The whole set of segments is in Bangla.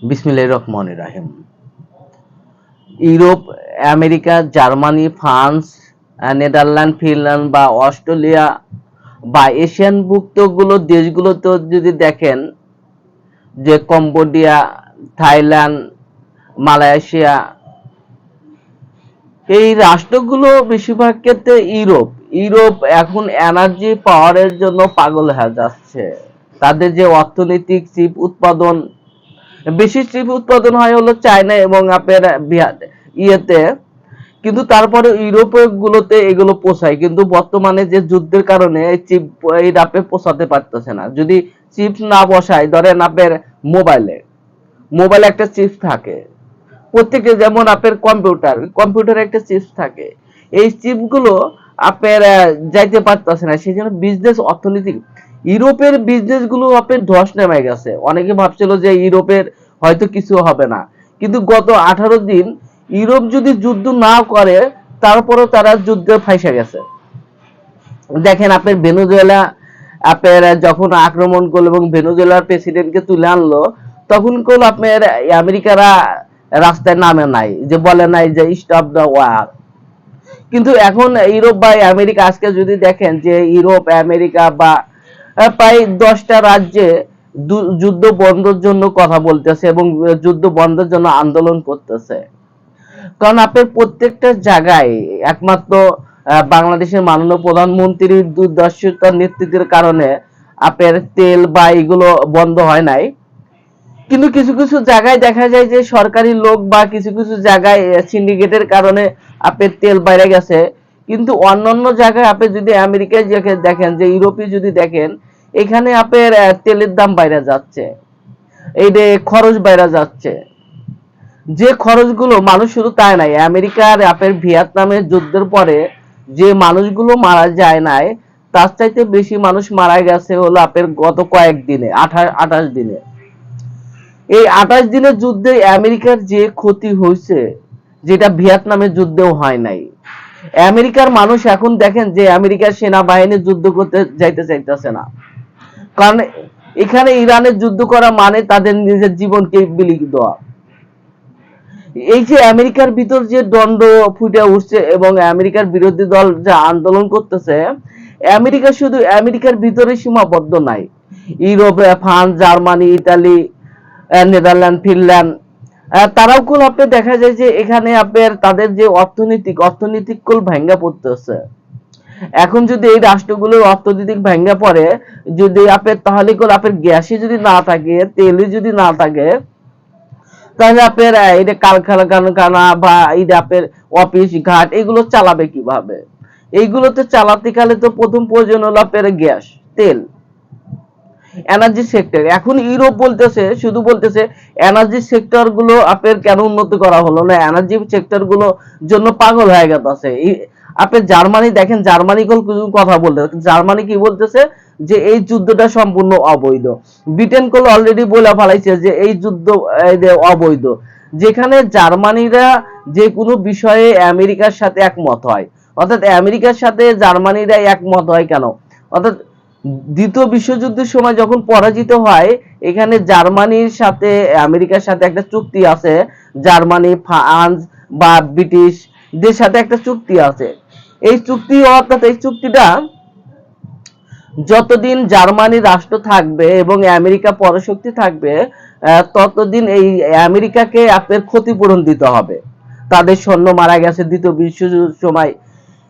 বিসমিল্লাহির রহমানির রহিম। Europe, America, Germany, France, Netherland, Finland বা অস্ট্রেলিয়া বা এশিয়ানভুক্ত দেশগুলোতে যদি দেখেন যে কম্বোডিয়া, থাইল্যান্ড, মালয়েশিয়া, এই রাষ্ট্রগুলো বেশিরভাগ ক্ষেত্রে ইউরোপ এখন এনার্জি পাওয়ারের জন্য পাগল হয়ে যাচ্ছে। তাদের যে অর্থনৈতিক চিপ উৎপাদন, বেশি চিপ উৎপাদন হয় হলো চায়না এবং আপনার ইয়েতে, কিন্তু তারপরে ইউরোপীয় গুলোতে এগুলো পোষায়, কিন্তু বর্তমানে যে যুদ্ধের কারণে চিপ এই আপে পোষাতে পারতেছে না। যদি চিপ না বসায়, ধরেন আপনার মোবাইলে একটা চিপ থাকে, প্রত্যেকে যেমন আপনার কম্পিউটারে একটা চিপস থাকে, এই চিপগুলো আপনার যাইতে পারতেছে না, সেই জন্য বিজনেস অর্থনীতি ইউরোপের বিজনেস গুলো আপনার ধস নেমে গেছে। অনেকে ভাবছিল যে ইউরোপের হয়তো কিছু হবে না, কিন্তু গত 18 দিন ইউরোপ যদি যুদ্ধ না করে তারপরে তারা যুদ্ধে ফাইসা গেছে। দেখেন আপনার ভেনেজুয়েলা আপনার যখন আক্রমণ করলো এবং ভেনেজুয়েলার প্রেসিডেন্টকে তুলে আনলো, তখন করলো আপনার আমেরিকারা রাস্তায় নামে নাই, যে বলে নাই যে স্টপ দ্য ওয়ার। কিন্তু এখন ইউরোপ বা আমেরিকা আজকে যদি দেখেন যে ইউরোপ আমেরিকা বা প্রায় 10টা রাজ্যে যুদ্ধ বন্ধের জন্য কথা বলতেছে এবং যুদ্ধ বন্ধের জন্য আন্দোলন করতেছে। কারণ আপনার প্রত্যেকটা জায়গায় একমাত্র বাংলাদেশের মাননীয় প্রধানমন্ত্রীর দূরদর্শিতার নেতৃত্বের কারণে আপনার তেল বা এগুলো বন্ধ হয় নাই। কিন্তু কিছু কিছু জায়গায় দেখা যায় যে সরকারি লোক বা কিছু কিছু জায়গায় সিন্ডিকেটের কারণে আপনার তেল বাইরে গেছে। কিন্তু অন্যান্য জায়গায় আপনি যদি আমেরিকায় দেখেন, যে ইউরোপে যদি দেখেন, এখানে আপনার তেলের দাম বাইরে যাচ্ছে, এই যে খরচ বাইরে যাচ্ছে, যে খরচগুলো মানুষ, শুধু তাই নাই, আমেরিকার আপনার ভিয়েতনামের যুদ্ধের পরে যে মানুষগুলো মারা যায় নাই, তার চাইতে বেশি মানুষ মারা গেছে হলো আপনার গত কয়েকদিনে, 28 দিনে। এই 28 দিনের যুদ্ধে আমেরিকার যে ক্ষতি হয়েছে, যেটা ভিয়েতনামের যুদ্ধেও হয় নাই। আমেরিকার মানুষ এখন দেখেন যে আমেরিকার সেনাবাহিনী যুদ্ধ করতে যাইতে চাইতেছে না, কারণ এখানে ইরানের যুদ্ধ করা মানে তাদের নিজের জীবনকে বিলি দেওয়া। এই যে আমেরিকার ভিতর যে দ্বন্দ্ব ফুটে উঠছে এবং আমেরিকার বিরোধী দল যা আন্দোলন করতেছে, আমেরিকা শুধু আমেরিকার ভিতরে সীমাবদ্ধ নাই, ইউরোপে France, Germany, Italy, Netherland, Finland, তারাও কুল আপনি দেখা যায় যে এখানে আপনার তাদের যে অর্থনৈতিক কুল ভেঙ্গা পড়তেছে। এখন যদি এই রাষ্ট্রগুলোর অর্থনৈতিক ভেঙ্গা পড়ে, যদি আপনার তাহলে কুল আপনার গ্যাসই যদি না থাকে, তেলই যদি না থাকে, তাহলে আপনার এই যে কারখানা বা এই যে আপনার অফিস ঘাট এগুলো চালাবে কিভাবে? এইগুলোতে চালাতে গেলে তো প্রথম প্রয়োজন হলো আপনার গ্যাস, তেল। এনার্জি সেক্টর এখন ইউরোপ বলতেছে, শুধু বলতেছে এনার্জি সেক্টর গুলো আপনার কেন উন্নত করা হলো না, এনার্জি সেক্টর গুলো জন্য পাগল হয়ে গেছে। আপনি জার্মানি দেখেন, জার্মানি কথা বলতে, জার্মানি কি বলতেছে যে এই যুদ্ধটা সম্পূর্ণ অবৈধ। ব্রিটেন কল অলরেডি বলে ফেলাইছে যে এই যুদ্ধ অবৈধ। যেখানে জার্মানিরা যে কোনো বিষয়ে আমেরিকার সাথে একমত হয়, অর্থাৎ আমেরিকার সাথে জার্মানিরা একমত হয় কেন? অর্থাৎ দ্বিতীয় বিশ্বযুদ্ধের সময় যখন পরাজিত হয়, এখানে জার্মানির সাথে আমেরিকার সাথে একটা চুক্তি আছে, জার্মানি, ফ্রান্স বা ব্রিটিশদের সাথে একটা চুক্তি আছে। এই চুক্তি, অর্থাৎ এই চুক্তিটা যতদিন জার্মানি রাষ্ট্র থাকবে এবং আমেরিকা পরাশক্তি থাকবে, ততদিন এই আমেরিকাকে আপনার ক্ষতিপূরণ দিতে হবে। তাদের সৈন্য মারা গেছে দ্বিতীয় বিশ্বযুদ্ধের সময়,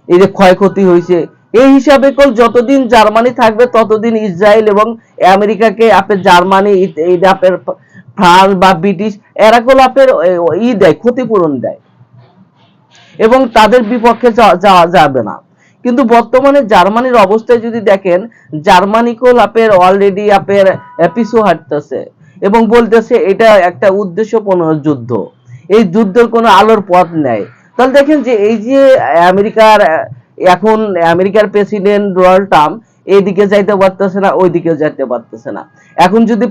এই যে ক্ষয়ক্ষতি হয়েছে, এই হিসাবে যতদিন জার্মানি থাকবে ততদিন ইসরায়েল এবং আমেরিকাকে আপনার জার্মানি, এই আপনার ফ্রান্স বা ব্রিটিশ, এরা গুলো আপনার দেয়, ক্ষতিপূরণ দেয় এবং তাদের বিপক্ষে যাওয়া যাবে না। কিন্তু বর্তমানে জার্মানির অবস্থায় যদি দেখেন, জার্মানি কোল আপনার অলরেডি আপনার পিছু হাঁটতেছে এবং বলতেছে এটা একটা উদ্দেশ্যপূর্ণ যুদ্ধ, এই যুদ্ধের কোনো আলোর পথ নেই। তাহলে দেখেন যে এই যে আমেরিকার এখন আমেরিকার প্রেসিডেন্ট ডোনাল্ড ট্রাম্প এইদিকে যাইতে পারতেছে না, ওইদিকে যাইতে পারতেছে না। এখন যদি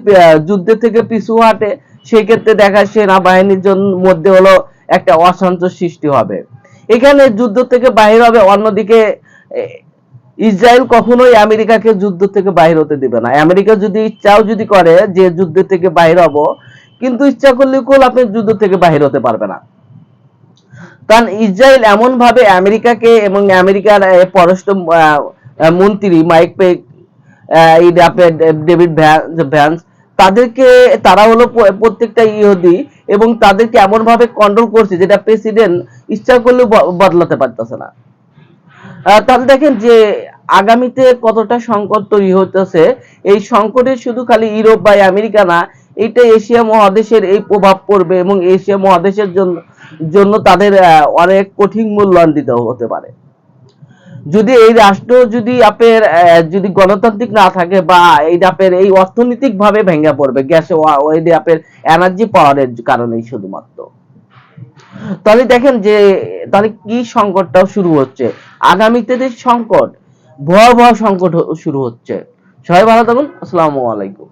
যুদ্ধের থেকে পিছু হাঁটে, সেই ক্ষেত্রে দেখা সেনাবাহিনীর মধ্যে হলো একটা অসন্তোষ সৃষ্টি হবে, এখানে যুদ্ধ থেকে বাহির হবে। অন্যদিকে ইসরায়েল কখনোই আমেরিকাকে যুদ্ধ থেকে বাহির হতে দিবে না। আমেরিকা যদি ইচ্ছাও যদি করে যে যুদ্ধ থেকে বাহির হবো, কিন্তু ইচ্ছা করলে কোল আপনি যুদ্ধ থেকে বাহির হতে পারবে না। কারণ ইসরায়েল এমন ভাবে আমেরিকাকে এবং আমেরিকার পররাষ্ট্র মন্ত্রী মাইক পেক, এই আপনার ডেভিড ভ্যান্স, তাদেরকে, তারা হলো প্রত্যেকটা ইহুদি, এবং তাদেরকে এমন ভাবে কন্ট্রোল করছে যেটা প্রেসিডেন্ট ইচ্ছা করলেও বদলাতে পারতেছে না। তাহলে দেখেন যে আগামীতে কতটা সংকট তৈরি হতেছে। এই সংকটে শুধু খালি ইউরোপ বা আমেরিকা না, এটা এশিয়া মহাদেশের এই প্রভাব পড়বে, এবং এশিয়া মহাদেশের জন্য জন্য তাদের অনেক কঠিন মূল্যায়ন দিতে হতে পারে। যদি এই রাষ্ট্র যদি আপনার যদি গণতান্ত্রিক না থাকে, বা এই আপনার এই অর্থনৈতিক ভাবে ভেঙে পড়বে, গ্যাসে ওই আপনার এনার্জি পাওয়ারের কারণেই শুধুমাত্র। তাহলে দেখেন যে তাহলে কি সংকটটাও শুরু হচ্ছে আগামীতে, যে সংকট, ভয়াবহ সংকট শুরু হচ্ছে। সবাই ভালো থাকুন। আসসালামু আলাইকুম।